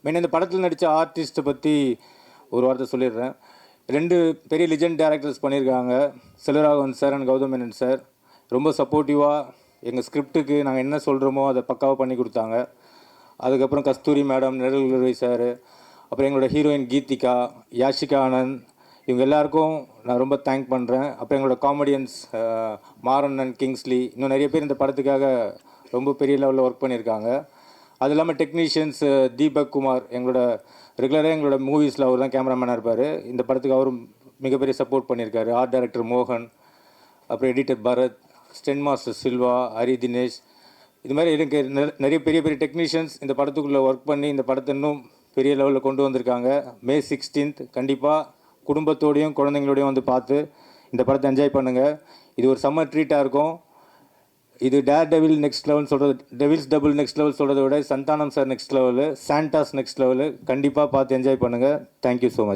Main இந்த படத்தில் நடித்த ஆர்டிஸ்ட்டை பற்றி ஒரு வார்த்தை சொல்லிடுறேன். 2 பெரிய லிஜெண்ட் டேரக்டர்ஸ் பண்ணியிருக்காங்க, Selvaraghavan sir and Gautham Menon sir. ரொம்ப சப்போர்ட்டிவாக எங்கள் ஸ்கிரிப்டுக்கு நாங்கள் என்ன சொல்கிறோமோ அதை பக்காவாக பண்ணி கொடுத்தாங்க. அதுக்கப்புறம் கஸ்தூரி மேடம், நிழல் சார், அப்புறம் எங்களோட ஹீரோயின் கீதிகா, யாஷிகா ஆனந்த், இவங்க எல்லாருக்கும் நான் ரொம்ப தேங்க் பண்ணுறேன். அப்புறம் எங்களோட காமெடியன்ஸ் மாறன் அண்ட் கிங்ஸ்லி, இன்னும் நிறைய பேர் இந்த படத்துக்காக ரொம்ப பெரிய லெவலில் ஒர்க் பண்ணியிருக்காங்க. அது இல்லாமல் டெக்னீஷியன்ஸ் தீபக் குமார், ரெகுலராக எங்களோட மூவிஸில் அவர் தான் கேமராமேனாக இருப்பார். இந்த படத்துக்கு அவரும் மிகப்பெரிய சப்போர்ட் பண்ணியிருக்காரு. ஆர்ட் டைரக்டர் மோகன், அப்புறம் editor Bharath, stunt master Silva, Hari Dinesh, இது மாதிரி எனக்கு நிறைய பெரிய பெரிய டெக்னீஷியன்ஸ் இந்த படத்துக்குள்ளே ஒர்க் பண்ணி இந்த படத்தை இன்னும் பெரிய லெவலில் கொண்டு வந்திருக்காங்க. May 16th கண்டிப்பாக குடும்பத்தோடையும் குழந்தைங்களோடையும் வந்து பார்த்து இந்த படத்தை என்ஜாய் பண்ணுங்கள். இது ஒரு சம்மர் ட்ரீட்டாக இருக்கும். இது டெவில் நெக்ஸ்ட் லெவல் சொல்கிறது, டெவில்ஸ் டபுள் நெக்ஸ்ட் லெவல் சொல்கிறத விட Santhanam sir next level, Santa's next level. கண்டிப்பாக பார்த்து என்ஜாய் பண்ணுங்கள். Thank you so much.